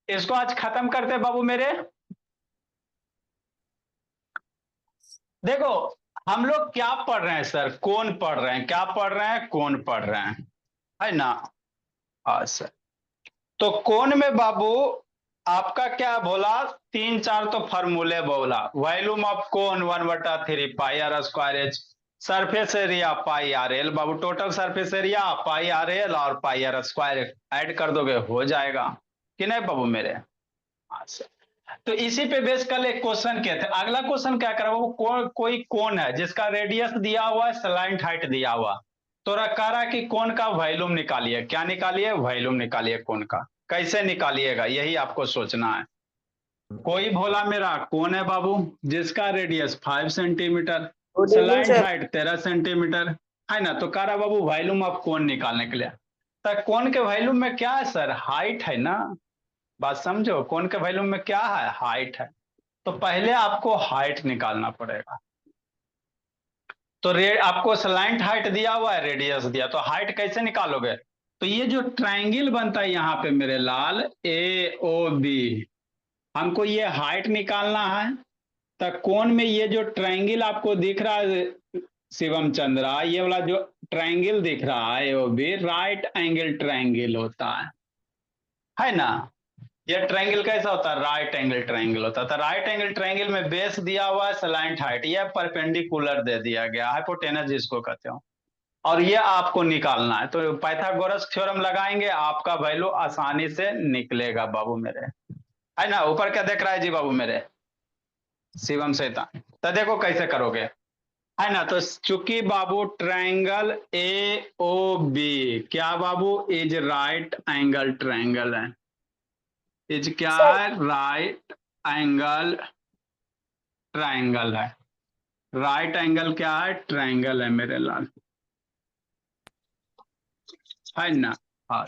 इसको आज खत्म करते बाबू मेरे। देखो, हम लोग क्या पढ़ रहे हैं सर? कौन पढ़ रहे हैं? क्या पढ़ रहे हैं? कौन पढ़ रहे हैं? है ना? हाँ सर। तो कौन में बाबू आपका क्या बोला? तीन चार तो फार्मूले बोला। Volume of cone 1/3 pi are square h, surface area pi r l बाबू, total surface area pi r l और पाई आर स्क्वायर ऐड कर दोगे हो जाएगा कि नहीं बाबू मेरे? हाँ सर। तो इसी पे बेस कल एक क्वेश्चन किए थे। अगला क्वेश्चन क्या करा? वो कोई कोण है जिसका रेडियस दिया हुआ है, स्लाइंट हाइट दिया हुआ, तो कह रहा कि कोण का वॉल्यूम निकालिए। क्या निकालिए? वॉल्यूम निकालिए कोण का। कैसे निकालिएगा यही आपको सोचना है। कोई भोला मेरा कोण है बाबू जिसका radius 5 centimetre, good evening slant sir. Height 13 centimetre, है ना? तो कह रहा बाबू वॉल्यूम ऑफ कोण निकालने के लिए। तो कोण के वॉल्यूम में क्या है सर? हाइट है ना। बात समझो, कोण के वॉल्यूम में क्या है? हाइट है। तो पहले आपको हाइट निकालना पड़ेगा। तो आपको स्लाइंट हाइट दिया हुआ है, रेडियस दिया, तो हाइट कैसे निकालोगे? तो ये जो ट्रायंगल बनता है यहाँ पे मेरे लाल, ए ओ बी, हमको ये हाइट निकालना है। तो कोण में ये जो ट्रायंगल आपको दिख रहा है शिवम चंद्रा, ये वाला जो ट्रायंगल दिख रहा है वो भी राइट एंगल ट्रायंगल होता है ना? ये ट्रायंगल कैसा होता है? राइट एंगल ट्रायंगल होता है। तो राइट एंगल ट्रायंगल में बेस दिया हुआ है, स्लाइंट हाइट, ये परपेंडिकुलर दे दिया गया, हाइपोटेनस जिसको कहते हो, और ये आपको निकालना है। तो पाइथागोरस थ्योरम लगाएंगे, आपका वैल्यू आसानी से निकलेगा बाबू मेरे। है ना? ऊपर क्या देख रहा है जी बाबू मेरे? शिवम सेता। तो देखो कैसे करोगे, है ना? तो चूंकि बाबू ट्रायंगल ए ओ बी क्या बाबू इज राइट एंगल ट्रायंगल है। इज क्या सर है? राइट एंगल ट्रायंगल है। राइट एंगल क्या है? ट्रायंगल है मेरे लाल, है ना? हाँ।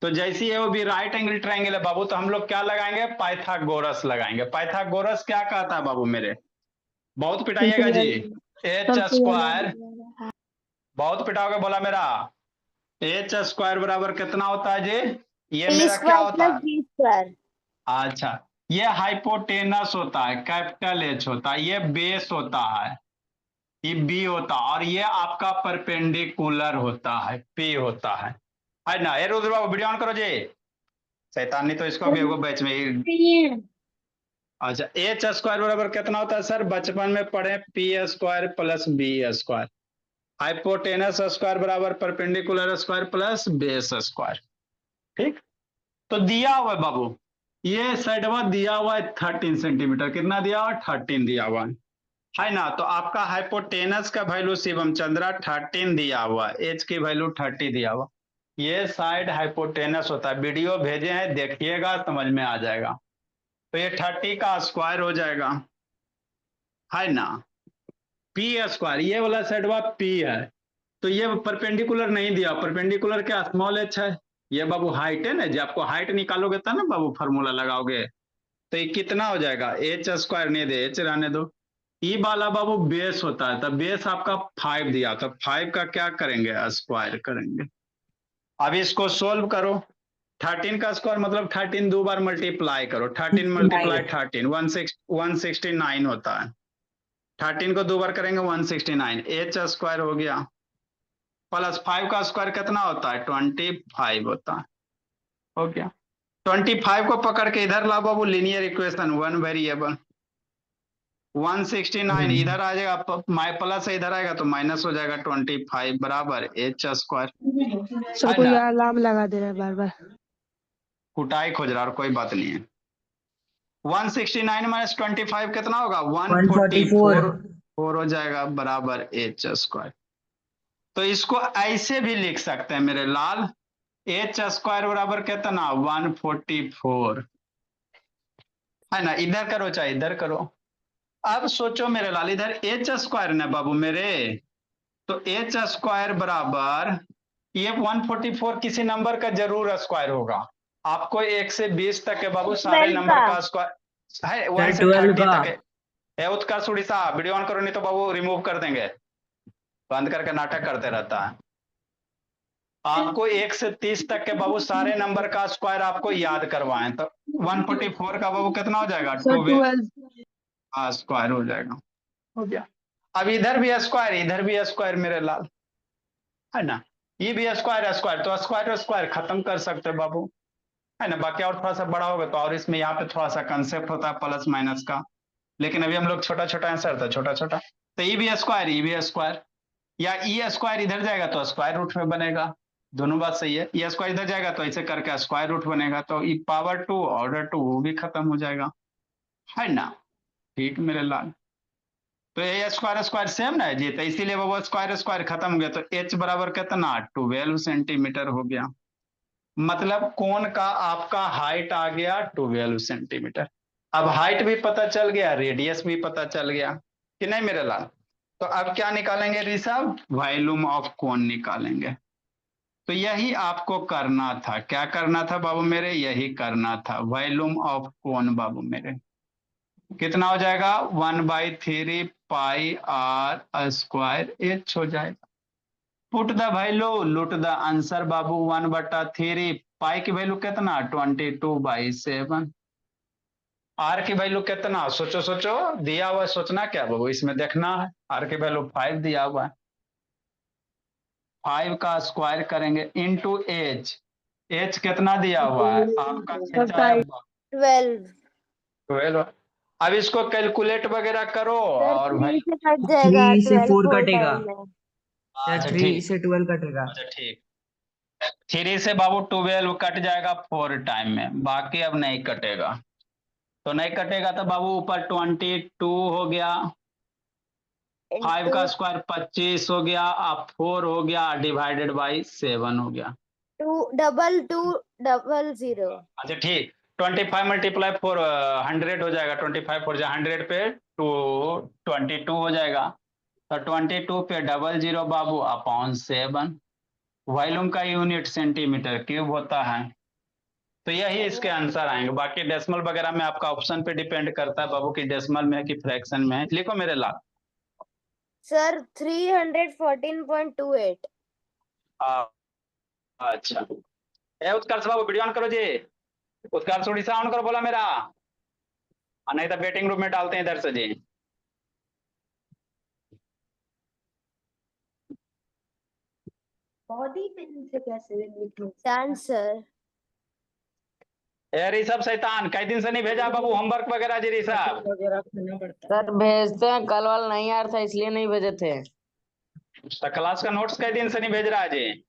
तो जैसे ये वो भी राइट एंगल ट्रायंगल है बाबू, तो हम लोग क्या लगाएंगे? पाइथागोरस लगाएंगे। पाइथागोरस क्या कहता है बाबू मेरे? बहुत पिटाइएगा जी। एच स्क्वायर, बहुत पिटाओगे बोला मेरा। एच स्क्वायर बराबर कितना होता है जी? ये ए मेरा क्या स्क्वायर होता प्लस है? B square. अच्छा, ये हाइपोटेनस होता है, कैपिटल एच होता है, ये बेस होता है, ये बी होता है, और ये आपका परपेंडिकुलर होता है, पी होता है ना? ये रुद्र बाबू वीडियो ऑन करो जी। शैतानी तो इसको भी एगो बैच में अच्छा, एच स्क्वायर बराबर कितना होता है सर? बचपन में पढ़े, P square plus B square. Hypotenuse square बराबर perpendicular square plus base square. ठीक। तो दिया हुआ है बाबू, ये साइडवा दिया हुआ है 13 सेंटीमीटर। कितना दिया हुआ है? 13 दिया हुआ है ना? तो आपका हाइपोटेनस का वैल्यू शिवम चंद्रा 13 दिया हुआ, एच की वैल्यू 30 दिया हुआ। ये साइड हाइपोटेनस होता है, वीडियो भेजे हैं देखिएगा, समझ में आ जाएगा। तो ये 30 का स्क्वायर हो जाएगा, है ना? पी स्क्वायर, ये वाला साइडवा पी है, तो ये परपेंडिकुलर नहीं दिया। परपेंडिकुलर क्या? स्मॉल एच है। ये बाबू हाइट है ना, जब आपको हाइट निकालोगे तब ना बाबू फॉर्मूला लगाओगे। तो ये कितना हो जाएगा? एच स्क्वायर नहीं दे, एच रहने दो। ई वाला बाबू बेस होता है, तो बेस आपका 5 दिया, तो 5 का क्या करेंगे? स्क्वायर करेंगे। अब इसको सोल्व करो। 13 का स्क्वायर मतलब 13 दो बार मल्टीप्लाई करो, 13 मल्टीप्लाई 13 169 होता है। 13 को दो बार करेंगे 169, एच स्क्वायर हो गया, प्लस 5 का स्क्वायर कितना होता है? 25 होता है। हो गया। 25 को पकड़ के इधर ला बाबू, लीनियर इक्वेशन वन वेरिएबल। 169 इधर आ जाएगा, प्लस इधर आएगा तो माइनस हो जाएगा। 25 बराबर एच स्क्वायर, सर है कोई ना? अलार्म लगा दे रहा है बार बार। कुटाई खोज रहा, और कोई बात नहीं है। 169 माइनस 25 कितना होगा? 144। 144 हो जाएगा, बराबर एच स्क्वायर। तो इसको ऐसे भी लिख सकते हैं मेरे लाल, एच स्क्वायर बराबर कितना? 144, है ना? इधर करो चाहे इधर करो। अब सोचो मेरे लाल, इधर एच स्क्वायर ना बाबू मेरे, तो एच स्क्वायर बराबर ये 144 किसी नंबर का जरूर स्क्वायर होगा। आपको 1 से 20 तक के बाबू सारे 12 नंबर का। का स्क्वायर है, 1 सर से 12 30 का। तक है। उत्कर्ष उड़ीसा वीडियो ऑन करो, नहीं तो बाबू रिमूव कर देंगे, बंद करके नाटक करते रहता है। आपको 1 से 30 तक के बाबू सारे नंबर का स्क्वायर आपको याद करवाएं तो 144 का बाबू कितना हो जाएगा? सर 12 12 स्क्वायर हो जाएगा। हो गया। अब इधर भी स्क्वायर, इधर भी स्क्वायर मेरे लाल, है ना? ये भी स्क्वायर स्क्वायर, तो स्क्वायर स्क्वायर खत्म कर सकते हैं बाबू, है ना? बाकी और थोड़ा सा बड़ा होगा तो और इसमें यहाँ पे थोड़ा सा कंसेप्ट होता है प्लस माइनस का, लेकिन अभी हम लोग छोटा छोटा आंसर था, छोटा छोटा। तो ये भी स्क्वायर, ये भी स्क्वायर, या ई स्क्वायर इधर जाएगा तो स्क्वायर रूट में बनेगा। दोनों बात सही है। ई स्क्वायर इधर जाएगा तो ऐसे करके स्क्वायर रूट बनेगा, तो ई पावर 2 ऑर्डर 2 वो भी खत्म हो जाएगा, है ना? ठीक मेरे लाल। तो ये स्क्वायर स्क्वायर सेम ना है जी, तो इसीलिए वो स्क्वायर स्क्वायर खत्म हो गया, तो एच बराबर कितना? 12 सेंटीमीटर हो गया। मतलब कोण का आपका हाइट आ गया 12 सेंटीमीटर। अब हाइट भी पता चल गया, रेडियस भी पता चल गया कि नहीं मेरे लाल? तो अब क्या निकालेंगे ऋषभ? वॉल्यूम ऑफ कोन निकालेंगे। तो यही आपको करना था। क्या करना था बाबू मेरे? यही करना था, वॉल्यूम ऑफ कोन बाबू मेरे। कितना हो जाएगा? 1/3 पाई आर स्क्वायर एच हो जाएगा। पुट द वैल्यू, लुट द आंसर बाबू। 1/3 पाई की वैल्यू कितना? 22/7। आर की वैल्यू कितना? सोचो सोचो, दिया हुआ है, सोचना क्या बाबू, इसमें देखना है। आर की वैल्यू 5 दिया हुआ है, 5 का स्क्वायर करेंगे इंटू एच। एच कितना दिया हुआ है आपका? एच आया 12। 12। अब इसको कैलकुलेट वगैरह करो सर और 3 भाई। से कट जाएगा, 3 से 12 4 4 कटेगा टाइम में। सर, अच्छा 3 ठीक, से 12 कटेगा। अच्छा ठीक। 3 से बाबू 12 कट जाएगा 4 टाइम में, बाकी अब नहीं कटेगा। तो नहीं कटेगा तो बाबू ऊपर 22 हो गया, 5 इंटू का स्क्वायर 25 हो गया, अब 4 हो गया, डिवाइडेड बाई 7 हो गया। 22200। अच्छा ठीक, 25 मल्टीप्लाई 4 100 हो जाएगा। 25 4 100 पे 22 हो जाएगा, तो 22 पे 00 बाबू अपॉन 7। वॉल्यूम का यूनिट सेंटीमीटर क्यूब होता है। तो यही इसके आंसर आएंगे। बाकी डेसिमल वगैरह में आपका ऑप्शन पे डिपेंड करता है बाबू की डेसिमल में है कि फ्रैक्शन में है। लिखो मेरे लाल। सर 314.28। अच्छा, ए उत्कर्ष बाबू वीडियो ऑन करो जी। उत्कर्ष उड़ीसा ऑन करो, बोला मेरा, और नहीं तो वेटिंग रूम में डालते हैं इधर से जी। बॉडी पेन से कैसे लिखूं? Done sir. ए ऋषभ शैतान, कई दिन से नहीं भेजा बाबू होमवर्क वगैरह जी ऋषभ? वगैरह खाना पड़ता सर भेजते हैं, कल वाला नहीं आ रहा था इसलिए नहीं भेजे थे। तो क्लास का नोट्स कई दिन से नहीं भेज रहा है जी?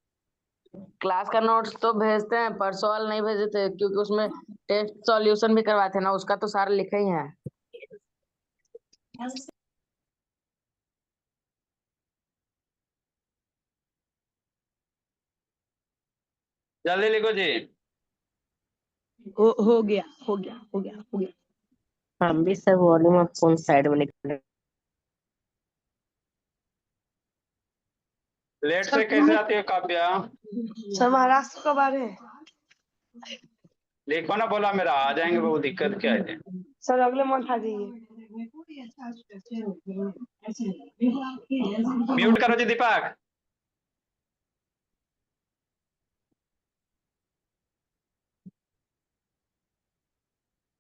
क्लास का नोट्स तो भेजते हैं, परसों वाला नहीं भेजे थे क्योंकि उसमें टेस्ट सॉल्यूशन भी करवाए थे ना, उसका तो सारा लिखे ही है। जल्दी लिखो जी। हो गया हो गया हो गया हो गया। हम भी सर वॉल्यूम ऑफ कौन साइड में लिख रहे हैं। लेट से कैसे आती है कापिया? सर महाराष्ट्र कब आ रहे हैं? लिखो ना, बोला मेरा, आ जाएंगे बाबू, दिक्कत क्या है जी? सर अगले मंथ आ जाइए। म्यूट करो जी दीपक।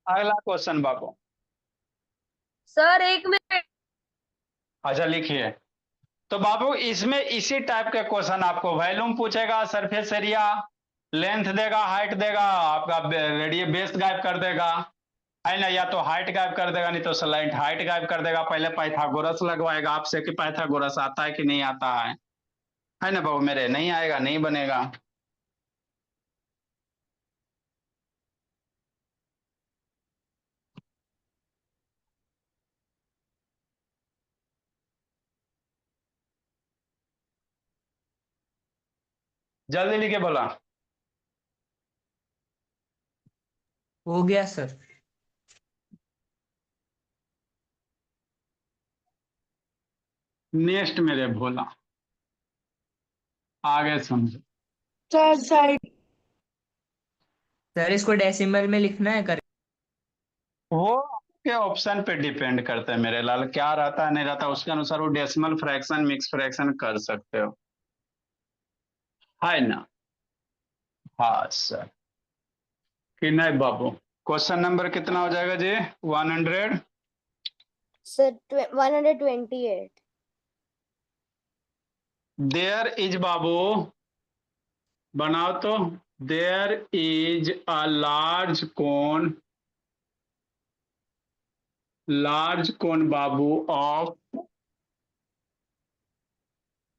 अगला क्वेश्चन बाबू। Sir 1 minute. अच्छा लिखिए। तो बाबू इसमें इसी टाइप के क्वेश्चन आपको वॉल्यूम पूछेगा, सरफेस एरिया, लेंथ देगा, हाइट देगा, आपका रेडियस बेस गायब कर देगा, है ना? या तो हाइट गायब कर देगा, नहीं तो स्लाइट हाइट गायब कर देगा। पहले पाइथागोरस लगवाएगा आपसे कि पाइथागोरस आता है कि नहीं आता है ना बाबू मेरे? नहीं आएगा, नहीं बनेगा। जल्दी लिखे बोला। हो गया सर। नेक्स्ट मेरे भोला, आगे समझो। सर साइड सर इसको डेसिमल में लिखना है कर। वो आपके ऑप्शन पे डिपेंड करता है मेरे लाल, क्या रहता है नहीं रहता, उसके अनुसार वो डेसिमल फ्रैक्शन मिक्स फ्रैक्शन कर सकते हो। है ना। हाँ सर कि नहीं बाबू। क्वेश्चन नंबर कितना हो जाएगा जी? 100। सर 128। देयर इज बाबू, बनाओ तो। There is a large cone बाबू of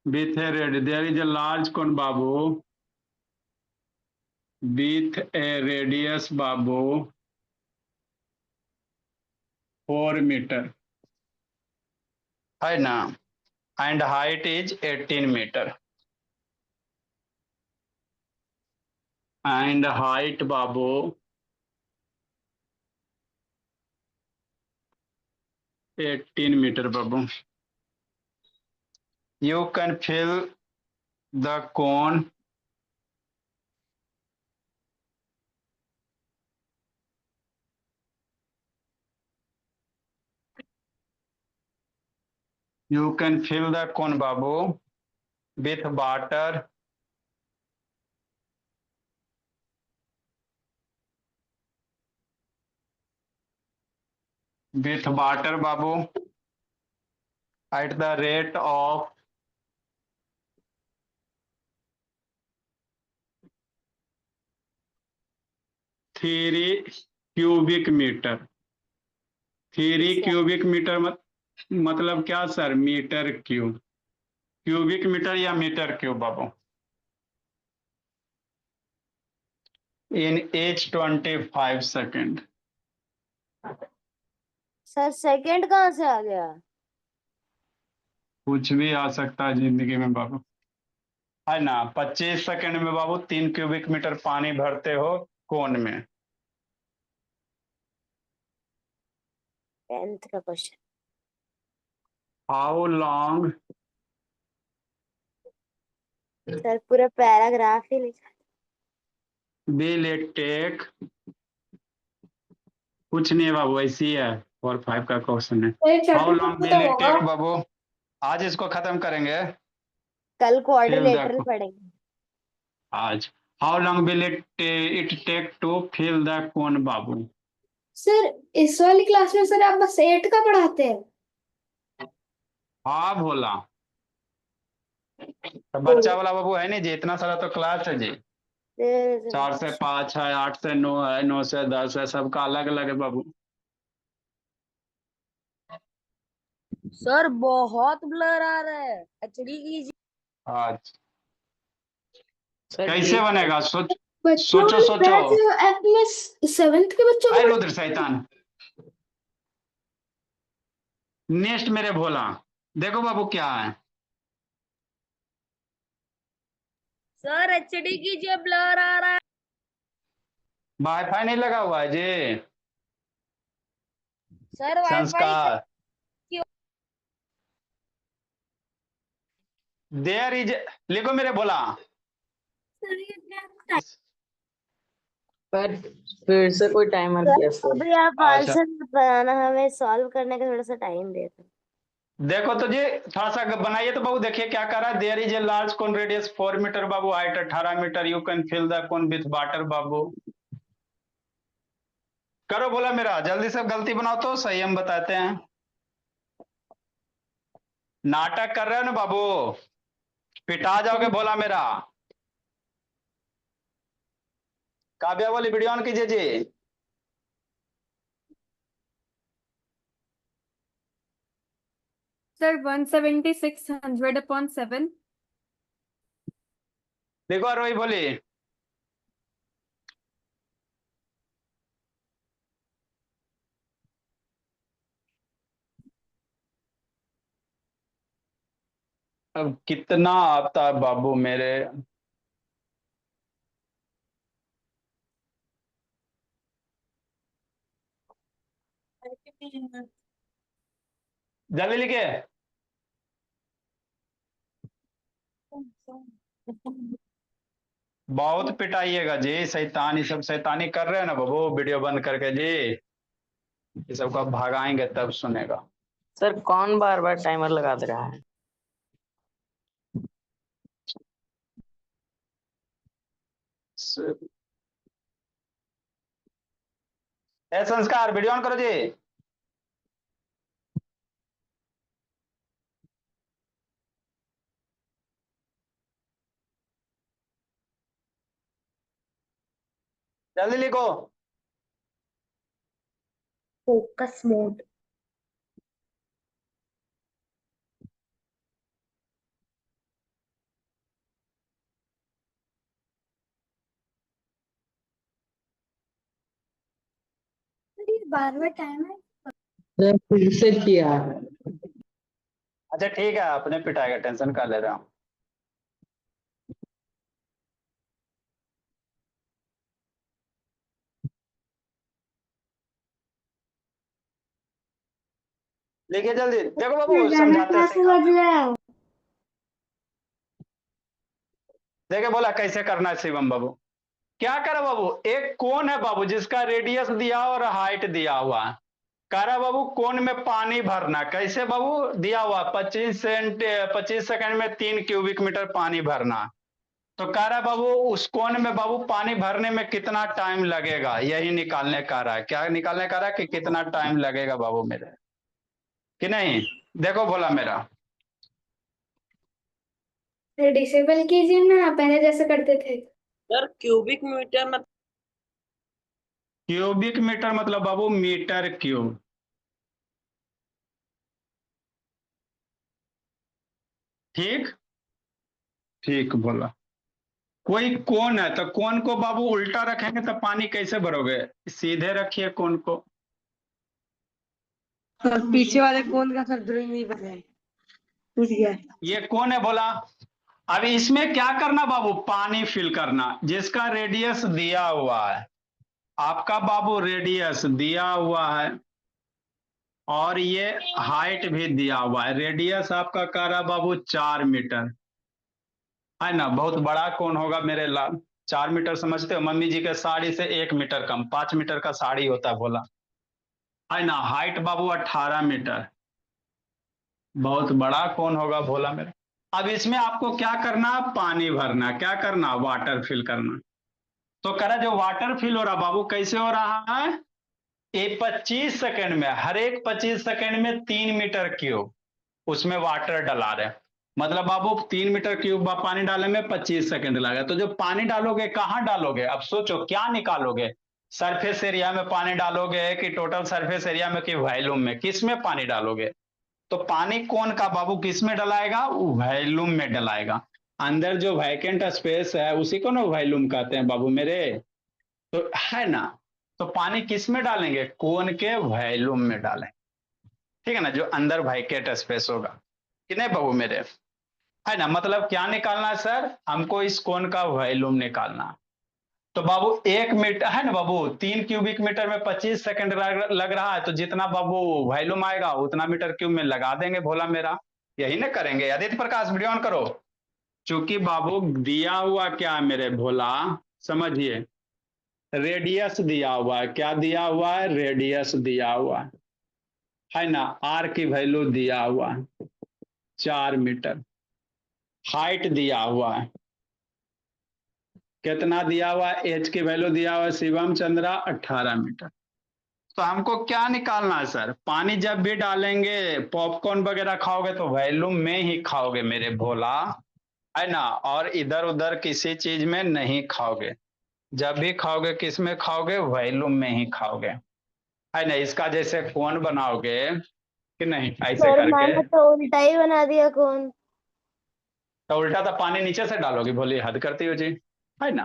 with a red, there is a large cone बाबू विथ ए रेडियस बाबू 4 मीटर, है ना, and height is 18 metre, and height बाबू 18 मीटर बाबू। You can fill the cone babu with water, babu, at the rate of 3 cubic meter। 3 cubic meter मतलब क्या sir? Metre cube. Cubic metre या metre cube बाबू? In H 25 second. Sir second कहाँ से आ गया? कुछ भी आ सकता है जिंदगी में बाबू, है ना। 25 सेकेंड में बाबू 3 क्यूबिक मीटर पानी भरते हो कोन में। 10th का क्वेश्चन। हाउ लॉन्ग सर पूरा पैराग्राफ ही लिखा। विल इट टेक, कुछ नहीं है बाबू, ऐसी है। 4-5 का क्वेश्चन है। How long will it take बाबू, आज इसको खत्म करेंगे। कल फिल क्वाड्रिलेटरल द, पढ़ेंगे। आज how long will it take to fill the cone बाबू। सर इस वाली क्लास में सर आप बस 8 का पढ़ाते हैं? हाँ भोला, तो बच्चा वाला बाबू है नहीं जी, इतना सारा तो क्लास है जी। 4 से 5 है, 8 से 9 है, 9 से 10 है, सबका अलग अलग है बाबू। सर बहुत ब्लर आ रहा है, एचडी कीजिए। आज सर कैसे ठीक। बनेगा? बच्चों सोचो बैच अपने 7th के बच्चों आए को रुद्र शैतान। नेक्स्ट मेरे भोला, देखो बाबू क्या है। सर एचडी कीजिए, ब्लर आ रहा है। वाईफाई नहीं लगा हुआ है जी। सर वाईफाई संस्कार, देयर इज, लिखो मेरे भोला। पर फिर से कोई टाइमर सर किया सर। अभी आप अच्छा आंसर बनाना, हमें सॉल्व करने का थोड़ा सा टाइम देता। देखो तो जी, थोड़ा सा बनाइए तो बाबू, देखिए क्या कर रहा है। There is a large cone radius 4 metre बाबू, height 18 metre, you can fill the cone with water बाबू। करो बोला मेरा, जल्दी से गलती बनाओ तो सही हम बताते हैं। नाटक कर रहे हो ना बाबू, पिटा जाओगे बोला मेरा। काव्या वाली वीडियो ऑन कीजिए जी। सर 176 100/7। देखो रोही बोली, अब कितना आता है बाबू मेरे। जल्दी लिखे। बहुत पिटाइएगा जी, शैतानी सब शैतानी कर रहे हैं ना बाबू, वीडियो बंद करके जी। ये सबको भगाएंगे तब सुनेगा। सर कौन बार बार टाइमर लगा दे रहा है? ए संस्कार वीडियो ऑन करो जी। जल्दी लिखो। Focus mode. बार बार टाइम है। फिर से किया। अच्छा ठीक है, अपने पिटाएगा, टेंशन कर ले रहा हूँ। लिखिए जल्दी, देखो बाबू समझाते हैं, सिखाते हैं। देखे बोला कैसे करना है शिवम बाबू। क्या करा बाबू, एक कोन है बाबू जिसका रेडियस दिया और हाइट दिया हुआ है। कह रहा बाबू कोन में पानी भरना, कैसे बाबू दिया हुआ 25 सेकंड में 3 क्यूबिक मीटर पानी भरना। तो कह रहा है बाबू उस कोन में बाबू पानी भरने में कितना टाइम लगेगा, यही निकालने का रहा है। क्या निकालने का रहा है कि कितना टाइम लगेगा बाबू मेरे, कि नहीं। देखो बोला मेरा, डिसेबल कीजिए ना, पहले जैसे करते थे। सर क्यूबिक मीटर में क्यूबिक मीटर मतलब बाबू मीटर क्यूब। ठीक ठीक बोला। कोई कोन है तो कोन को बाबू उल्टा रखेंगे तो पानी कैसे भरोगे, सीधे रखिए कोन को। सर पीछे वाले कोन का सर ड्राइंग नहीं बना है, टूट गया है। ये कौन है बोला। अब इसमें क्या करना बाबू, पानी फिल करना, जिसका रेडियस दिया हुआ है। आपका बाबू रेडियस दिया हुआ है और ये हाइट भी दिया हुआ है। रेडियस आपका कह रहा बाबू 4 मीटर है ना, बहुत बड़ा कौन होगा मेरे लाल। 4 मीटर समझते हो, मम्मी जी के साड़ी से 1 मीटर कम, 5 मीटर का साड़ी होता है बोला, है ना। हाइट बाबू 18 मीटर, बहुत बड़ा कौन होगा भोला मेरा। अब इसमें आपको क्या करना, पानी भरना, क्या करना, वाटर फिल करना। तो कह रहा जो वाटर फिल हो रहा बाबू कैसे हो रहा है, ये 25 सेकंड में, हर एक 25 सेकंड में 3 मीटर क्यूब उसमें वाटर डला रहे। मतलब बाबू 3 मीटर क्यूब पानी डालने में 25 सेकंड लगेगा। तो जो पानी डालोगे कहाँ डालोगे, अब सोचो क्या निकालोगे, सरफेस एरिया में पानी डालोगे कि टोटल सरफेस एरिया में कि वॉल्यूम में, किस में पानी डालोगे। तो पानी कौन का बाबू किस में डलाएगा, वॉल्यूम में डलाएगा। अंदर जो वैकेंट स्पेस है उसी को ना वॉल्यूम कहते हैं बाबू मेरे, तो है ना। तो पानी किस में डालेंगे, कोन के वॉल्यूम में डालें, ठीक है ना, जो अंदर वैकेंट स्पेस होगा, कि नहीं बाबू मेरे, है ना। मतलब क्या निकालना है सर, हमको इस कोन का वॉल्यूम निकालना। तो बाबू 1 मीटर है ना बाबू, 3 क्यूबिक मीटर में 25 सेकंड लग रहा है, तो जितना बाबू वॉल्यूम आएगा उतना मीटर क्यूब में लगा देंगे भोला मेरा, यही ना करेंगे। आदित्य प्रकाश वीडियो ऑन करो। चूंकि बाबू दिया हुआ क्या है मेरे भोला, समझिए, रेडियस दिया हुआ है। क्या दिया हुआ है, रेडियस दिया हुआ है ना। आर की वैल्यू दिया हुआ है 4 मीटर। हाइट दिया हुआ है, कितना दिया हुआ है, एच की वैल्यू दिया हुआ है शिवम चंद्रा 18 मीटर। तो हमको क्या निकालना है सर, पानी जब भी डालेंगे, पॉपकॉर्न वगैरह खाओगे तो वॉल्यूम में ही खाओगे मेरे भोला, है ना, और इधर उधर किसी चीज में नहीं खाओगे। जब भी खाओगे किस में खाओगे, वॉल्यूम में ही खाओगे, है ना। इसका जैसे कोन बनाओगे कि नहीं, ऐसे सर करके, मैंने तो उल्टा ही बना दिया कौन। तो उल्टा तो पानी नीचे से डालोगे, बोलिए हद करती हो जी, है ना।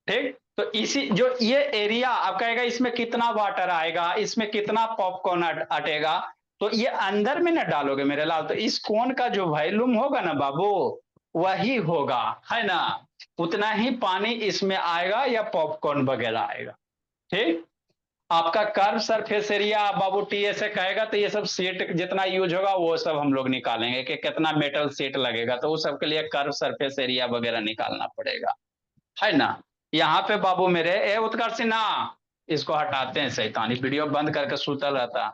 ठीक, तो इसी जो ये एरिया आप कहेगा इसमें कितना वाटर आएगा, इसमें कितना पॉपकॉर्न अटेगा, तो ये अंदर में ना डालोगे मेरे लाल। तो इस कोन का जो वॉल्यूम होगा ना बाबू वही होगा, है ना। उतना ही पानी इसमें आएगा या पॉपकॉर्न वगैरह आएगा। ठीक, आपका कर्व सरफेस एरिया बाबू टी ऐसे कहेगा तो ये सब सीट जितना यूज होगा वो सब हम लोग निकालेंगे कि कितना मेटल सीट लगेगा, तो उस सब के लिए कर्व सरफेस एरिया वगैरह निकालना पड़ेगा, है ना। यहाँ पे बाबू मेरे ए उत्कर्ष सिन्हा, इसको हटाते हैं, शैतानी वीडियो बंद करके सुतल रहता।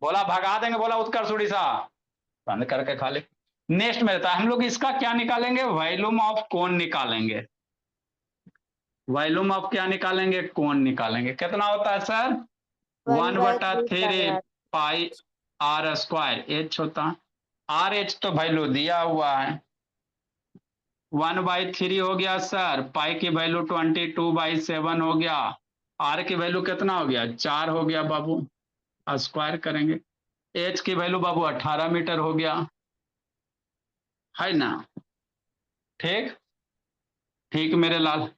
बोला भगा देंगे, बोला उत्कर्ष उड़ीसा, बंद करके खाली। नेक्स्ट में रहता है। हम लोग इसका क्या निकालेंगे, वॉल्यूम ऑफ कोन निकालेंगे। वॉल्यूम ऑफ क्या निकालेंगे, कोन निकालेंगे। कितना होता है sir, 1/3 pi are square H होता है। आर एच तो वैल्यू दिया हुआ है, 1/3 हो गया सर, पाई की वैल्यू 22/7 हो गया, आर की वैल्यू कितना हो गया, 4 हो गया बाबू, स्क्वायर करेंगे। एच की वैल्यू बाबू 18 मीटर हो गया, है ना। ठीक ठीक मेरे लाल,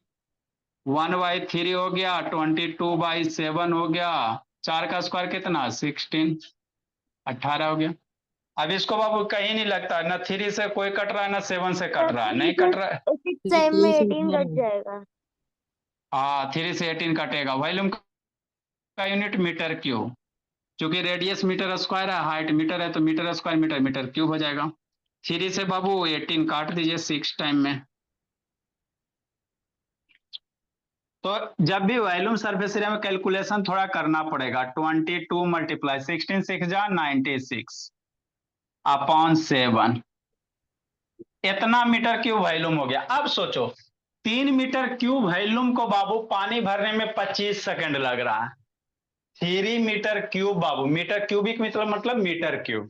1/3 हो गया, 22/7 हो गया, 4 का स्क्वायर कितना 16, 18 हो गया। अब इसको बाबू कहीं नहीं लगता, ना 3 से कोई कट रहा है, ना 7 से कट रहा है, नहीं कट रहा है। टाइम में 18 कट जाएगा। हाँ 3 से 18 कटेगा। वॉल्यूम का यूनिट मीटर क्यूब, क्योंकि रेडियस मीटर स्क्वायर है, हाइट मीटर है, तो metre square metre metre cube हो जाएगा। 3 से बाबू 18 काट दीजिए 6 टाइम में। तो जब भी वॉल्यूम सरफेस एरिया में कैलकुलेशन थोड़ा करना पड़ेगा। 22 मल्टीप्लाई 16 6 जा 96 अपॉन 7, इतना मीटर क्यूब वॉल्यूम हो गया। अब सोचो 3 मीटर क्यूब वॉल्यूम को बाबू पानी भरने में 25 सेकंड लग रहा है। 3 मीटर क्यूब बाबू, मीटर क्यूबिक मतलब मीटर क्यूब,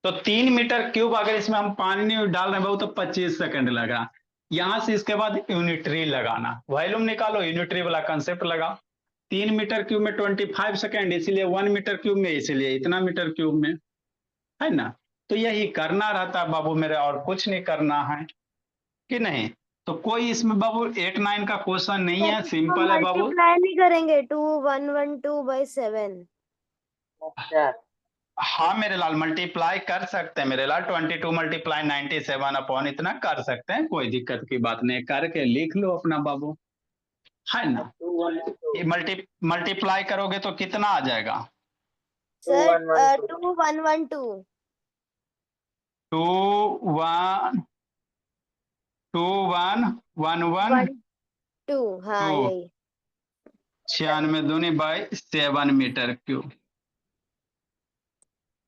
तो 3 मीटर क्यूब अगर इसमें हम पानी डाल रहे हैं बाबू तो 25 सेकंड लगा। यहां से इसके बाद यूनिटरी लगाना, वॉल्यूम निकालो, यूनिटरी वाला कंसेप्ट लगा। 3 मीटर क्यूब में 25 सेकंड, इसीलिए 1 मीटर क्यूब में, इसीलिए इतना मीटर क्यूब में, है ना। तो यही करना रहता बाबू मेरे, और कुछ नहीं करना है कि नहीं। तो कोई इसमें बाबू 8 9 का क्वेश्चन नहीं है, सिंपल है बाबू। मल्टीप्लाई नहीं करेंगे 2112/7। हाँ मेरे लाल मल्टीप्लाई कर सकते हैं मेरे लाल, 22 मल्टीप्लाई 97 अपॉन इतना कर सकते हैं, कोई दिक्कत की बात नहीं, करके लिख लो अपना बाबू, है ना। ये मल्टीप्लाई करोगे तो कितना आ जाएगा, सर 2112। 21 2111 12, हाँ 2 यही। 96 दूनी बाई 7 मीटर क्यूब।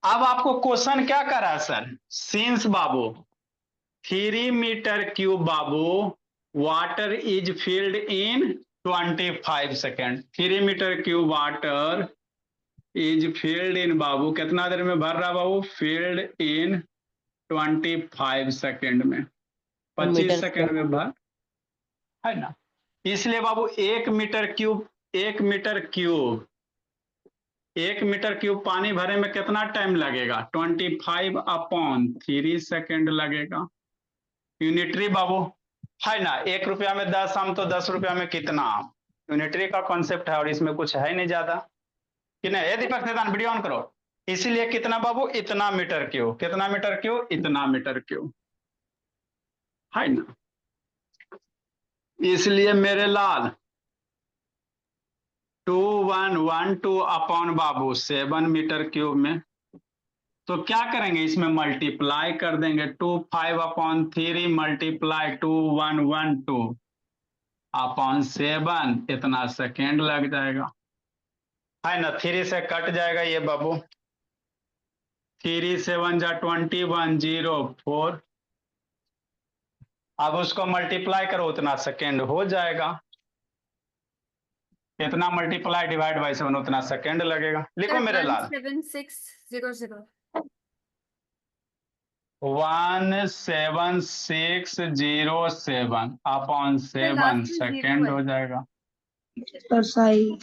अब आपको क्वेश्चन क्या करा है सर, सिंस बाबू 3 मीटर क्यूब बाबू water is filled in 25 second. 3 metre cube water is filled in बाबू, कितना देर में भर रहा बाबू, फिल्ड इन 25 सेकेंड में, 25 सेकेंड में भर, है ना। इसलिए बाबू 1 मीटर क्यूब पानी भरे में कितना टाइम लगेगा, 25/3 सेकेंड लगेगा। यूनिटरी बाबू, है ना। 1 रुपया में 10 आम, तो 10 रुपया में कितना आम, यूनिटरी का कॉन्सेप्ट है, और इसमें कुछ है नहीं ज्यादा कि नहीं। ये दीपक निदान वीडियो ऑन करो। इसीलिए कितना बाबू, इतना मीटर क्यूब, कितना मीटर क्यूब, इतना मीटर क्यूब, है ना। इसलिए मेरे लाल 2112 अपॉन बाबू 7 मीटर क्यूब में, तो क्या करेंगे इसमें मल्टीप्लाई कर देंगे, 25/3 मल्टीप्लाई 2112 अपॉन 7, इतना सेकेंड लग जाएगा, है ना। 3 से कट जाएगा ये बाबू, 3 7 जा 21 0 4, अब उसको मल्टीप्लाई करो उतना सेकेंड हो जाएगा, इतना मल्टीप्लाई डिवाइड बाई 7 उतना सेकेंड लगेगा। लिखो मेरे लाल 17600। 17607 अपॉन 7 सेकेंड हो जाएगा। सर सही।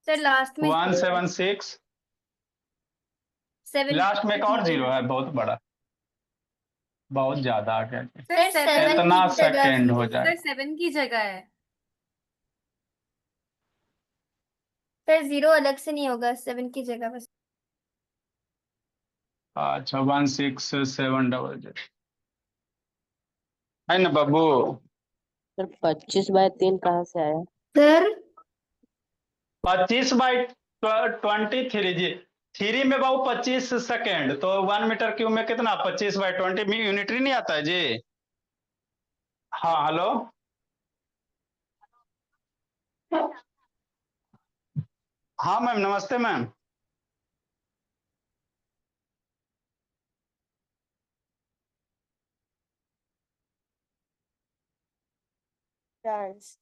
सर लास्ट में 176, 7 लास्ट में एक और जीरो है, बहुत बड़ा, बहुत ज्यादा आ गया, सर 7 इतना सेकेंड हो जाए। सर 7 की जगह है। सर 0 अलग से नहीं होगा, 7 की जगह बस। अच्छा 16700 है ना बाबू। सर 25/3 कहाँ से आया? सर 25/23 जी, 3 में बाबू 25 सेकेंड, तो 1 मीटर क्यूब में कितना, 25/20 में यूनिटरी नहीं आता है जी। हाँ हेलो, हाँ मैम नमस्ते मैम। Dance.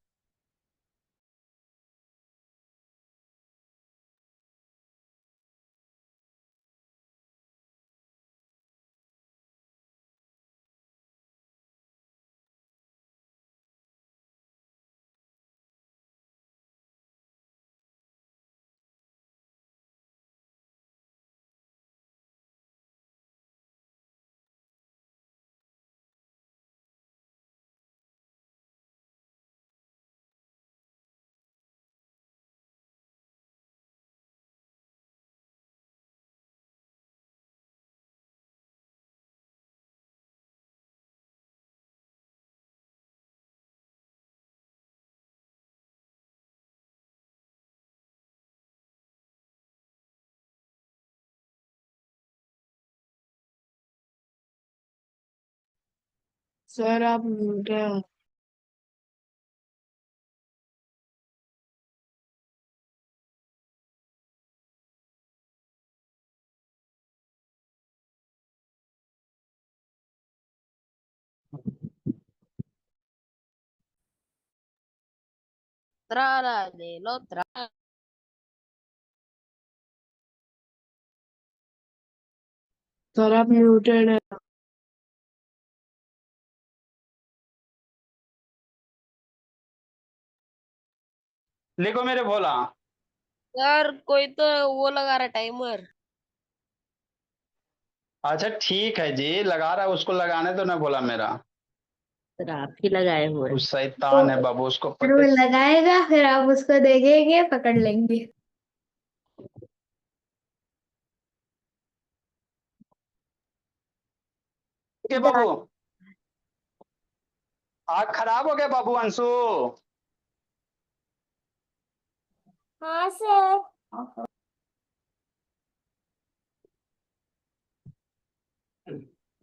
सर आप म्यूट हैं। Trala de lo tra. Sir आप म्यूटेड है। लिखो मेरे भोला। सर कोई तो वो लगा रहा टाइमर। अच्छा ठीक है जी, लगा रहा है, उसको लगाने तो ना भोला मेरा। सर आप ही लगाए हुए उस शैतान है बाबू, उसको फिर वो पते। लगाएगा, फिर आप उसको देखेंगे, पकड़ लेंगे। के बाबू आग खराब हो गया बाबू अंशु। हाँ सर।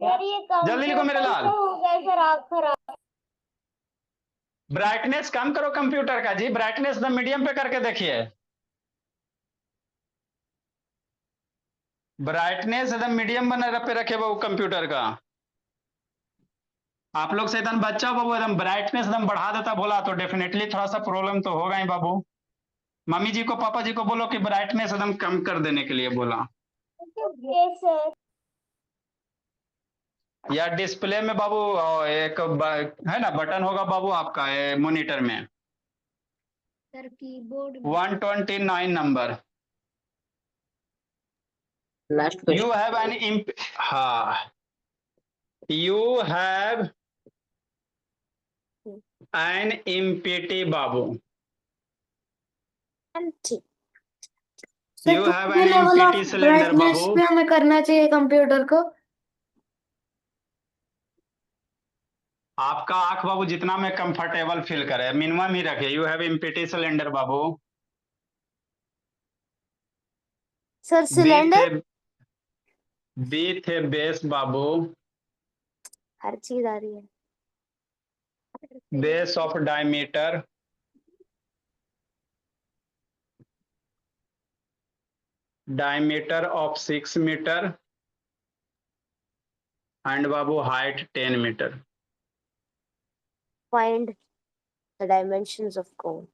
सर ये जल्दी लिखो मेरे कंप्यूटर लाल। से हो गया सर, आग खराब। ब्राइटनेस कम करो कंप्यूटर का जी, ब्राइटनेस एकदम मीडियम पे करके देखिए। ब्राइटनेस एकदम मीडियम बना पे रखे बाबू कंप्यूटर का। आप लोग से एकदम बच्चा हो बाबू, एकदम ब्राइटनेस एकदम बढ़ा देता बोला तो डेफिनेटली थोड़ा सा प्रॉब्लम तो होगा ही बाबू। मम्मी जी को पापा जी को बोलो कि ब्राइटनेस एकदम कम कर देने के लिए बोला। Okay sir. या डिस्प्ले में बाबू एक है ना बटन होगा बाबू आपका मॉनिटर में सर कीबोर्ड में 129 number. Last you question. Have an हाँ, यू हैव एन इम्पिटी बाबू। ठीक। सर यू हैव कितने an level of empty cylinder brightness बाबू। पे हमें करना चाहिए कंप्यूटर को? आपका आंख बाबू जितना में कंफर्टेबल फील करे मिनिमम ही रखे। यू हैव इम्पिटी सिलेंडर बाबू। Sir be the cylinder. Be the base बाबू। हर चीज आ रही है। Base of diameter. Diameter of 6 metre and बाबू height 10 metre. Find the dimensions of cone.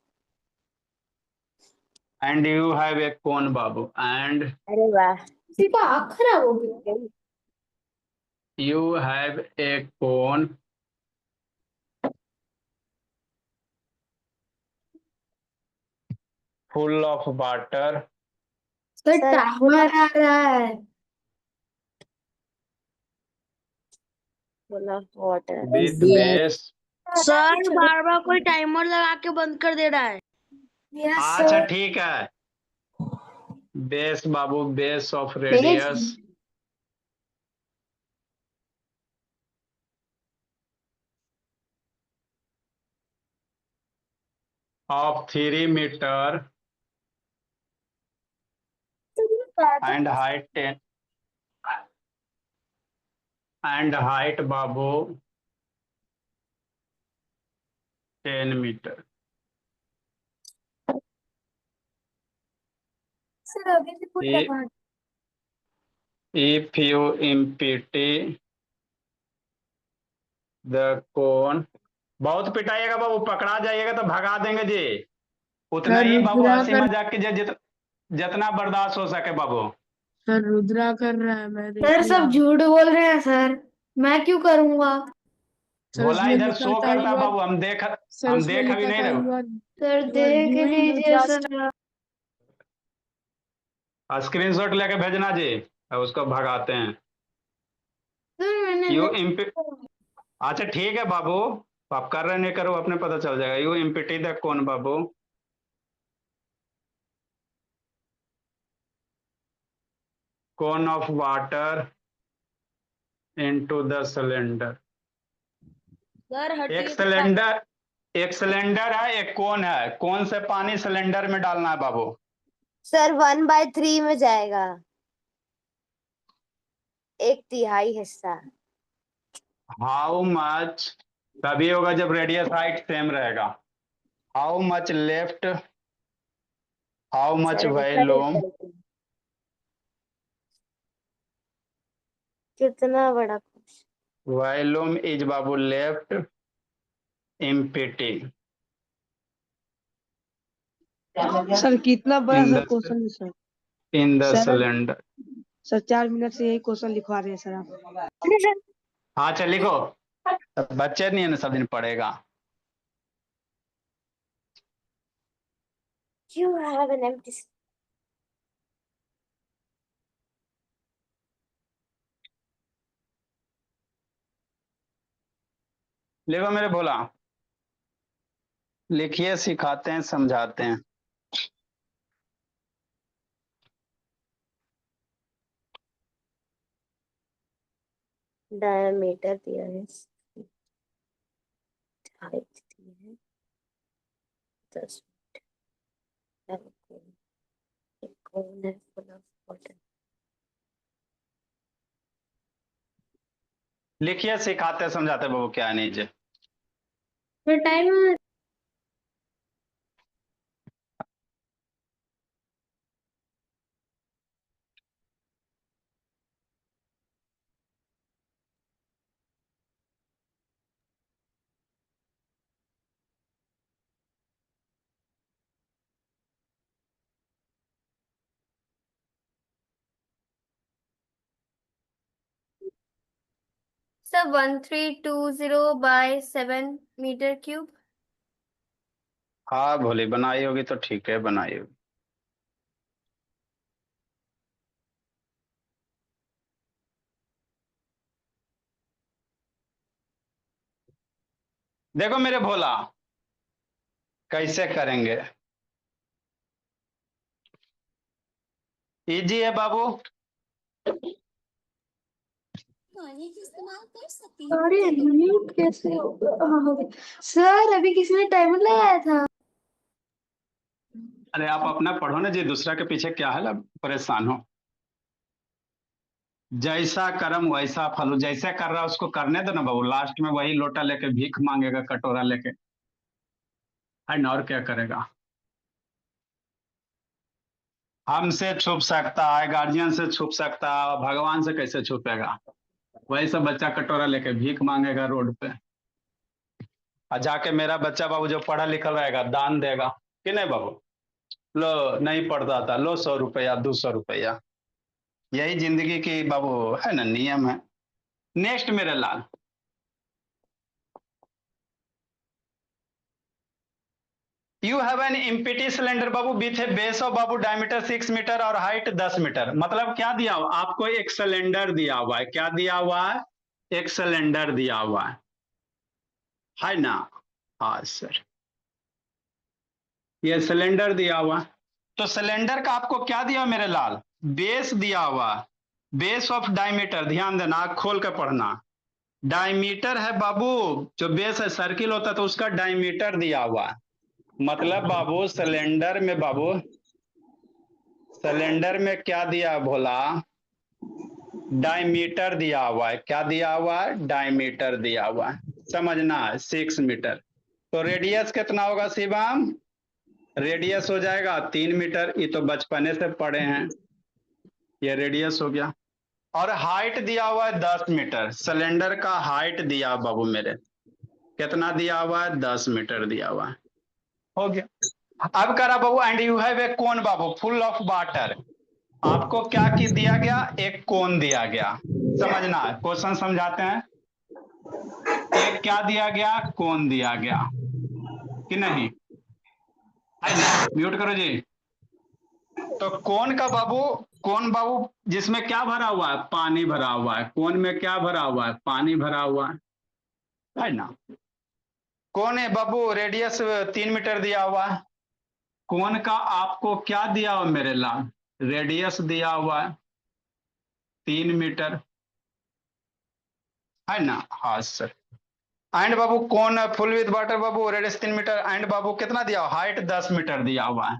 And you have a cone बाबू एंड अरे वाह, किसी का आँख खराब हो गया। You have a cone full of water sir timer आ रहा है। बोला वाटर। With base. सर बार बार कोई टाइमर लगा के बंद कर दे रहा है। यस अच्छा सर। ठीक है। बेस बाबू, base of radius of 3 metre and height 10 and height बाबू 10 मीटर। सर अभी भी कुछ लगा। If you empty the cone बहुत पिटाइएगा बाबू, पकड़ा जाइएगा तो भगा देंगे जी। उतना सर ही बाबू, रुद्रा हंसी कर मजाक कीजिए जितना बर्दाश्त हो सके बाबू। सर रुद्रा कर रहा है, मैं देख सर सब लिया। झूठ बोल रहे हैं सर, मैं क्यों करूंगा? सर भोला उसमें इधर लिखा शो था करता यूर, बाबू, सर हम उसमें देख अभी लिखा नहीं था रहे। सर यू आर देख डूइंग लीजिए जस्ट। सर। स्क्रीनशॉट लेके भेजना जी, अब उसको भगाते हैं। सर मैंने यू नहीं इम्पी अच्छा ठीक है बाबू, आप कर रहे नहीं करो अपने पता चल जाएगा। यू इम्पिटी द कौन बाबू, कौन of water into the cylinder. Sir एक हटिए तो सिलेंडर, एक सिलेंडर है, एक कौन है, कौन से पानी सिलेंडर में डालना है बाबू। सर 1/3 में जाएगा, 1/3 हिस्सा। हाउ मच, तभी होगा जब रेडियस हाइट सेम रहेगा। How much left, how much sir volume, कितना बड़ा volume is Babu left empty sir कितना बड़ा इन सा द क्वेश्चन है sir. In the sir cylinder. Sir 4 minute से यही क्वेश्चन लिखवा रहे हैं सर आप। हाँ चल लिखो, बच्चे नहीं है ना, सब दिन पढ़ेगा। You have an empty लिखो मेरे भोला, लिखिए, सिखाते हैं समझाते हैं। डायमीटर दिया है, हाइट दी है 10 एक कौन है फुल ऑफ वाटर। लिखिए, सिखाते समझाते बाबू, क्या नीचे। फिर टाइम। Sir 1320/7 metre cube. हाँ भोली, बनाई होगी तो ठीक है, बनाई होगी। देखो मेरे भोला, कैसे करेंगे, इजी है बाबू। अरे म्यूट कैसे होगा? हाँ, हो गया। सर अभी किसी ने टाइमर लगाया था। अरे आप अपना पढ़ो ना जी, दूसरा के पीछे क्या है, परेशान हो। जैसा कर्म वैसा फल, जैसे कर रहा है उसको करने दो ना बाबू, लास्ट में वही लोटा लेके भीख मांगेगा, कटोरा लेके, है ना, और क्या करेगा। हमसे छुप सकता है, गार्जियन से छुप सकता है, भगवान से कैसे छुपेगा। वही सब बच्चा कटोरा लेके भीख मांगेगा रोड पे, और जाके मेरा बच्चा बाबू जो पढ़ा लिखा रहेगा दान देगा कि नहीं बाबू। लो नहीं पढ़ता था, लो 100 रुपया 200 रुपया, यही जिंदगी की बाबू है ना, नियम है। नेक्स्ट मेरे लाल, you have an empty cylinder बाबू विथ ए बेस ऑफ बाबू डायमीटर 6 मीटर और हाइट 10 मीटर। मतलब क्या दिया हुआ आपको, एक सिलेंडर दिया हुआ है। क्या दिया हुआ है, एक सिलेंडर दिया हुआ है ना। हाँ सर, ये सिलेंडर दिया हुआ, तो सिलेंडर का आपको क्या दिया मेरे लाल, बेस दिया हुआ, बेस ऑफ डायमीटर, ध्यान देना, आँख खोल के पढ़ना। डायमीटर है बाबू, जो बेस है सर्किल होता है तो उसका डायमीटर दिया हुआ है। मतलब बाबू सिलेंडर में, बाबू सिलेंडर में क्या दिया भोला, डायमीटर दिया हुआ है। क्या दिया हुआ है, डायमीटर दिया हुआ है, समझना है 6 मीटर। तो रेडियस कितना होगा शिवम, रेडियस हो जाएगा 3 मीटर, ये तो बचपने से पढ़े हैं, ये रेडियस हो गया। और हाइट दिया हुआ है 10 मीटर, सिलेंडर का हाइट दिया बाबू मेरे, कितना दिया हुआ है? 10 मीटर दिया हुआ है। हो गया। अब करा बाबू, and you have a cone बाबू फुल ऑफ वाटर। आपको क्या की दिया गया? एक कोन दिया गया। समझना है, क्वेश्चन समझाते हैं। एक क्या दिया गया? कोन दिया गया कि नहीं, है ना? म्यूट करो जी। तो कोन का बाबू, कोन बाबू जिसमें क्या भरा हुआ है? पानी भरा हुआ है। कोन में क्या भरा हुआ है? पानी भरा हुआ है ना? कोन है बाबू, रेडियस 3 मीटर दिया हुआ है। कोन का आपको क्या दिया हुआ मेरे लाल? रेडियस दिया हुआ है 3 मीटर, है ना? हाँ सर। एंड बाबू कौन फुल विद वाटर बाबू, रेडियस 3 मीटर। एंड बाबू कितना दिया हुआ? हाइट 10 मीटर दिया हुआ है।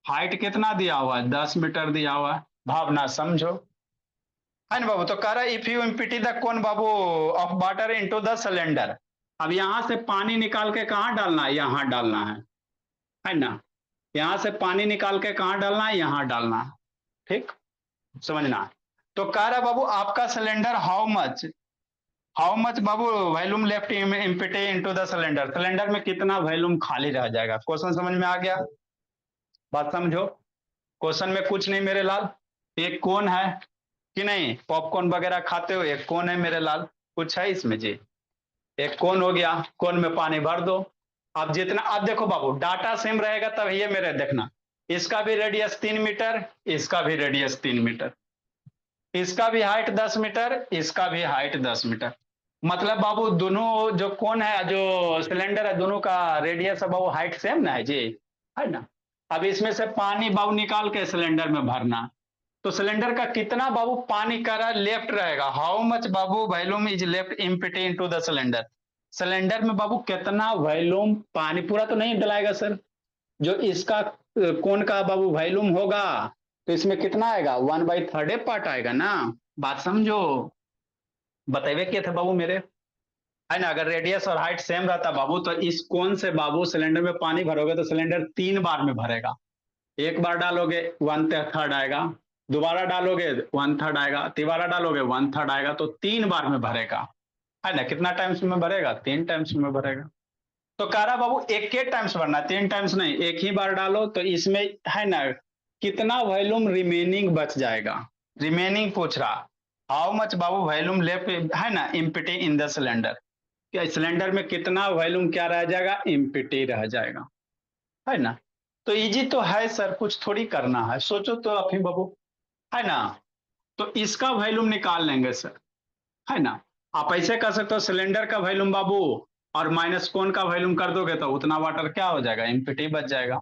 हाइट कितना दिया हुआ है? 10 मीटर दिया हुआ है। भावना समझो, है ना बाबू? तो कह रहा है if you empty the cone बाबू of water into the cylinder. अब यहां से पानी निकाल के कहां डालना है? यहां डालना है ना? यहां से पानी निकाल के कहां डालना है? यहां डालना है। ठीक, समझना। तो कह रहा है बाबू आपका cylinder how much Babu volume left empty into the cylinder. Cylinder में कितना वॉल्यूम खाली रह जाएगा? क्वेश्चन समझ में आ गया? बात समझो, क्वेश्चन में कुछ नहीं मेरे लाल। एक कोन है कि नहीं? पॉपकॉर्न वगैरह खाते हो, एक कोन है मेरे लाल। कुछ है इसमें जी? एक कोन हो गया, कोन में पानी भर दो। अब जितना, अब देखो बाबू डाटा सेम रहेगा तब ये मेरे देखना, इसका भी रेडियस 3 मीटर, इसका भी रेडियस 3 मीटर, इसका भी हाइट 10 मीटर, इसका भी हाइट 10 मीटर। मतलब बाबू दोनों जो कोन है, जो सिलेंडर है, दोनों का रेडियस है बाबू, हाइट सेम ना है जी, है ना? अब इसमें से पानी बाबू निकाल के सिलेंडर में भरना। तो सिलेंडर का कितना बाबू पानी का लेफ्ट रहेगा? How much Babu volume is left empty into the cylinder. Cylinder में बाबू कितना वॉल्यूम पानी, पूरा तो नहीं डलाएगा सर, जो इसका कोन का बाबू वॉल्यूम होगा तो इसमें कितना आएगा? 1/3 पार्ट आएगा ना। बात समझो, बतेवे किए थे बाबू मेरे, है ना? अगर रेडियस और हाइट सेम रहता बाबू तो इस कोन से बाबू सिलेंडर में पानी भरोगे तो सिलेंडर 3 बार में भरेगा। एक बार डालोगे 1/3 आएगा, दोबारा डालोगे 1/3 आएगा, तिबारा डालोगे 1/3 आएगा, तो 3 बार में भरेगा, है ना? कितना टाइम्स में भरेगा? 3 टाइम्स में भरेगा। तो कह रहा बाबू एक ही टाइम्स भरना, 3 टाइम्स नहीं, एक ही बार डालो तो इसमें, है ना, कितना वॉल्यूम रिमेनिंग बच जाएगा? रिमेनिंग पूछ रहा, how much Babu volume left, है ना, इम्पिटी इन द सिलेंडर। क्या सिलेंडर में कितना वॉल्यूम क्या रह जाएगा? इम्पिटी रह जाएगा, है ना? तो इजी तो है सर, कुछ थोड़ी करना है, सोचो तो अपनी बाबू, है ना? तो इसका वॉल्यूम निकाल लेंगे सर, है ना? आप ऐसे कर सकते हो, सिलेंडर का वॉल्यूम बाबू और माइनस कोन का वॉल्यूम कर दोगे तो उतना वाटर क्या हो जाएगा? इम्पिटी बच जाएगा।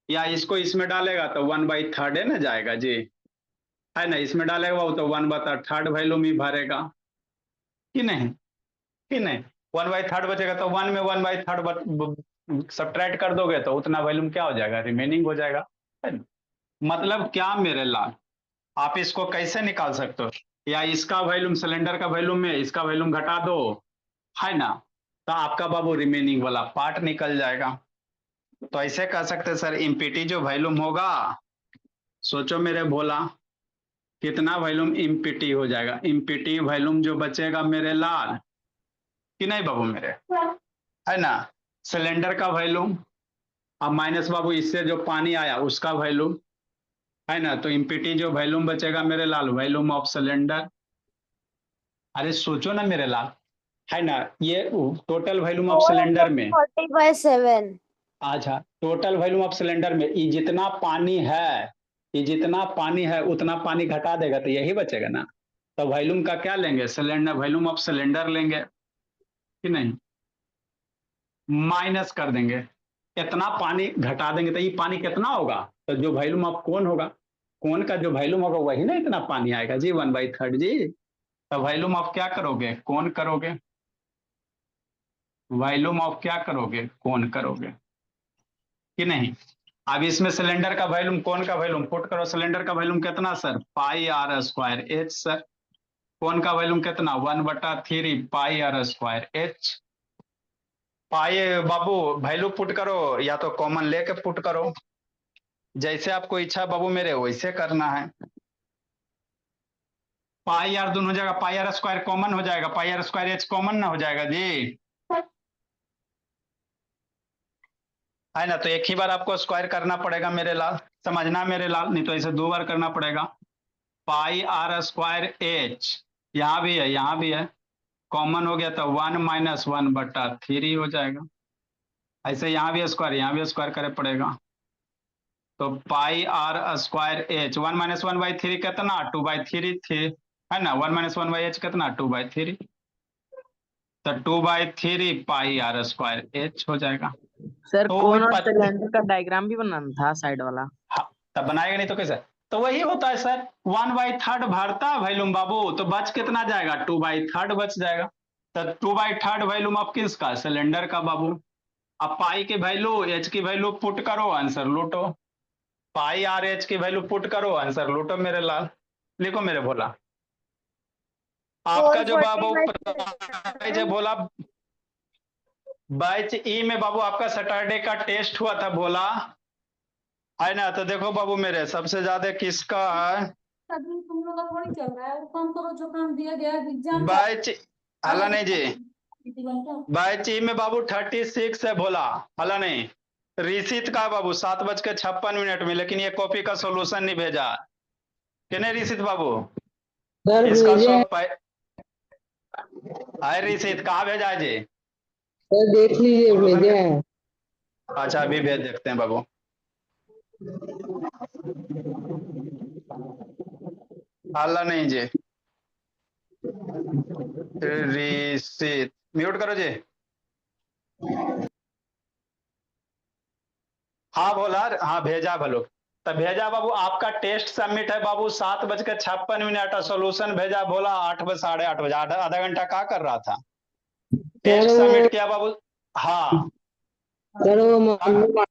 या इसको इसमें डालेगा तो 1/3 है ना जाएगा जी, है ना? इसमें डालेगा बाबू तो 1/3 वॉल्यूम ही भरेगा कि नहीं, कि नहीं? 1/3 बचेगा तो 1 में 1/3 सब्ट्रैक्ट कर दोगे तो उतना वॉल्यूम क्या हो जाएगा? रिमेनिंग हो जाएगा, है ना? मतलब क्या मेरे लाल, आप इसको कैसे निकाल सकते हो? या इसका वॉल्यूम, सिलेंडर का वॉल्यूम में इसका वॉल्यूम घटा दो, है ना, तो आपका बाबू रिमेनिंग वाला पार्ट निकल जाएगा। तो ऐसे कह सकते सर, इम्पिटी जो वॉल्यूम होगा, सोचो मेरे भोला, कितना वॉल्यूम इम्पिटी हो जाएगा? इम्पिटी वॉल्यूम जो बचेगा मेरे लाल, कि नहीं बाबू मेरे, है ना, सिलेंडर का वॉल्यूम, अब माइनस बाबू इससे जो पानी आया उसका वॉल्यूम, है ना? तो इम्पिटी जो वॉल्यूम बचेगा मेरे लाल, वॉल्यूम ऑफ सिलेंडर। अरे सोचो ना मेरे लाल, है ना, ये टोटल वॉल्यूम ऑफ सिलेंडर में, 40/7। अच्छा, टोटल वॉल्यूम ऑफ सिलेंडर में ये जितना पानी है, ये जितना पानी है उतना पानी घटा देगा तो यही बचेगा ना। तो वॉल्यूम का क्या लेंगे? सिलेंडर, वॉल्यूम ऑफ सिलेंडर लेंगे कि नहीं, माइनस कर देंगे, इतना पानी घटा देंगे तो ये पानी कितना होगा? तो जो वॉल्यूम ऑफ कोन होगा, कोन का जो वॉल्यूम होगा वही ना इतना पानी आएगा जी, 1/3 जी। तो वॉल्यूम ऑफ क्या करोगे? कोन करोगे। वॉल्यूम ऑफ क्या करोगे? कोन करोगे कि नहीं? अब इसमें सिलेंडर का वॉल्यूम, कोन का वॉल्यूम पुट करो। सिलेंडर का वॉल्यूम कितना सर? πr² sir. कोन का वॉल्यूम कितना? 1/3 πr²h। पाई बाबू वैल्यू पुट करो या तो कॉमन लेके पुट करो, जैसे आपको इच्छा बाबू मेरे वैसे करना है। पाई आर दोनों जगह पाई आर स्क्वायर कॉमन हो जाएगा, पाई आर स्क्वायर एच कॉमन ना हो जाएगा जी, है ना। तो एक ही बार आपको स्क्वायर करना पड़ेगा मेरे लाल, समझना मेरे लाल, नहीं तो इसे 2 बार करना पड़ेगा। पाई आर स्क्वायर एच यहाँ भी है, यहाँ भी है, कॉमन हो गया तो 1 - 1/3 हो जाएगा। ऐसे यहाँ भी स्क्वायर, यहाँ भी स्क्वायर करे पड़ेगा। तो पाई आर स्क्वायर एच 1 - 1/3 कितना 2/3 थी, है ना। 1 - 1/h कितना 2/3, तो 2/3 पाई आर स्क्वायर एच हो जाएगा। सर तो कोन वही और सिलेंडर का डायग्राम भी बनाना था साइड वाला। हाँ, तब बनाएगा नहीं तो कैसे। तो वही होता है सर, 1/3 भरता वैल्यूम बाबू, तो बच कितना जाएगा 2/3 बच जाएगा। तो 2/3 वैल्यूम अब किसका, सिलेंडर का बाबू। अब पाई की वैल्यू एच की वैल्यू पुट करो, आंसर लूटो। पाई आर एच की वैल्यू पुट करो, आंसर लूटो मेरे लाल। लिखो मेरे भोला। आपका जो बाबू प्राइज है भोला, बैच ई में बाबू आपका सैटरडे का टेस्ट हुआ था भोला, है ना। तो देखो बाबू मेरे सबसे ज्यादा किसका है, अभी तुम लोग का थोड़ी चल रहा है, वो काम करो जो काम दिया गया है, एग्जाम बैच हला नहीं जी, बैच ई में बाबू 36 है भोला, हला नहीं। रिसित का बाबू 7:56 में, लेकिन ये कॉपी का सोल्यूशन नहीं भेजा कि नहीं रिसित बाबू। सर इसका भेजे हैं। सब है रिसित, कहाँ भेजा है जी। सर देख लीजिए भेजे हैं। अच्छा अभी भेज देखते हैं बाबू। हल्ला नहीं जी, रिसित म्यूट करो जी। हाँ बोला, हाँ भेजा भलो। तो भेजा बाबू, आपका टेस्ट सबमिट है बाबू 7:56 और सोल्यूशन भेजा बोला 8 बजे 8:30 आधा घंटा क्या कर रहा था। टेस्ट सबमिट किया बाबू। हाँ सर वो मम्मी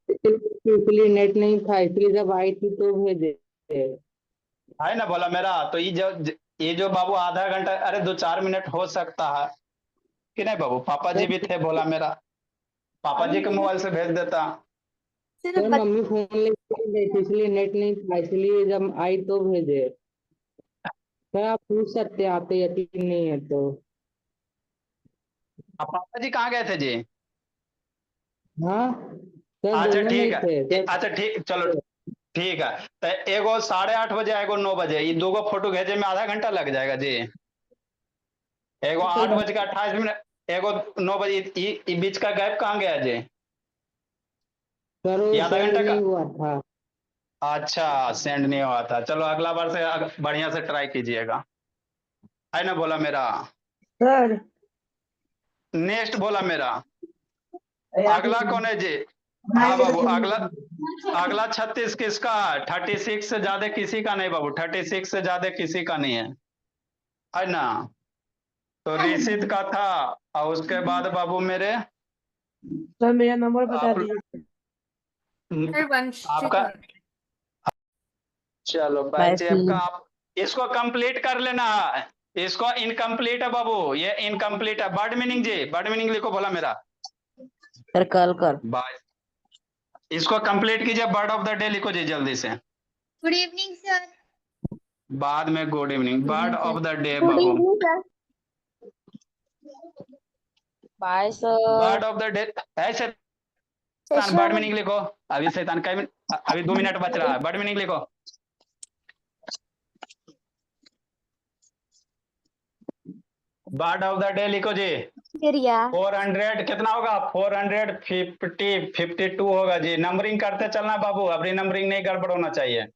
इसलिए नेट नहीं था, इसलिए जब आई थी तो भेजे। है ना बोला मेरा। तो ये जो बाबू आधा घंटा, अरे 2-4 मिनट हो सकता है कि नहीं बाबू। पापा जी भी थे बोला मेरा, पापा जी के मोबाइल से भेज देता। सर मम्मी फोन लेके गई थी इसलिए नेट नहीं था, इसलिए जब आई तो भेजे। सर आप पूछ सकते हैं, आते यकीन नहीं है तो। अब पापा जी कहाँ गए थे जी। हाँ सर अच्छा दोनों ठीक नहीं है, थे सर। अच्छा ठीक, चलो ठीक है। तो एगो 8:30 एगो 9 ये 2 फोटो भेजे में आधा घंटा लग जाएगा जी। एगो 8:28, एगो 9 बीच का गैप कहाँ गया जी। सर वो ये आधा सेंड घंटा का, नहीं हुआ था। अच्छा सेंड नहीं हुआ था। चलो अगला बार से बढ़िया से ट्राई कीजिएगा, है ना बोला मेरा। सर नेक्स्ट बोला मेरा, अगला कौन है जी। हाँ बाबू, अगला अगला 36 किसका है, 36 से ज्यादा किसी का नहीं बाबू, 36 से ज्यादा किसी का नहीं है ना। तो रिसित का था, और उसके बाद बाबू मेरे सर मेरा नंबर बता आप दीजिए। आपका, चलो बाय बैच सी। का आप इसको कंप्लीट कर लेना है। इसको इनकम्प्लीट है बाबू, ये इनकम्प्लीट है। वर्ड मीनिंग जी, वर्ड मीनिंग लिखो बोला मेरा। सर कल कर। बाय, इसको कंप्लीट कीजिए। वर्ड ऑफ द डे लिखो जी जल्दी से। Good evening sir. बाद में good evening. Word of the day good बाबू, evening sir. Bye sir. Word of the day ऐसे वर्ड मीनिंग लिखो। अभी शैतान का अभी 2 मिनट बच रहा है, वर्ड मीनिंग लिखो। वर्ड ऑफ द डे लिखो जी। 400 कितना होगा, 450 52 होगा जी। नंबरिंग करते चलना बाबू, अभी नंबरिंग नहीं गड़बड़ होना चाहिए।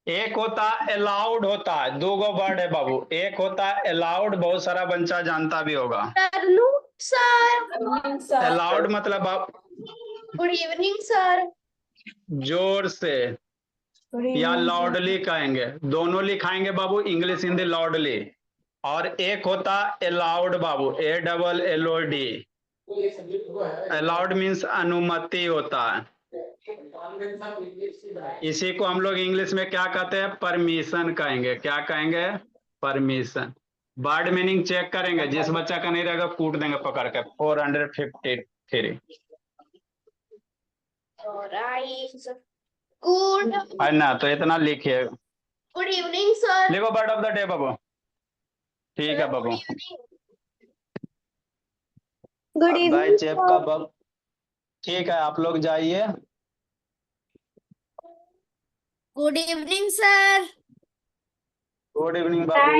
एक होता अलाउड होता है, 2 वर्ड है बाबू। एक होता है अलाउड, बहुत सारा बच्चा जानता भी होगा। सर अलाउड मतलब आप गुड इवनिंग सर। जोर से या लाउडली कहेंगे, दोनों लिखाएंगे बाबू, इंग्लिश हिंदी लाउडली। और एक होता अलाउड बाबू, ALLOD। अलाउड मीन्स अनुमति होता है। इसी को हम लोग इंग्लिश में क्या कहते हैं, परमिशन कहेंगे। क्या कहेंगे, परमिशन। वर्ड मीनिंग चेक करेंगे, जिस बच्चा का नहीं रहेगा कूट देंगे पकड़ के। 453 गुड है ना। तो इतना लिखिए। Good evening sir. लिखो वर्ड ऑफ द डे बाबू। ठीक है बाबू। गुड भाई इवनिंग चेप का बब। ठीक है, आप लोग जाइए। Good evening sir. Good evening बाबू।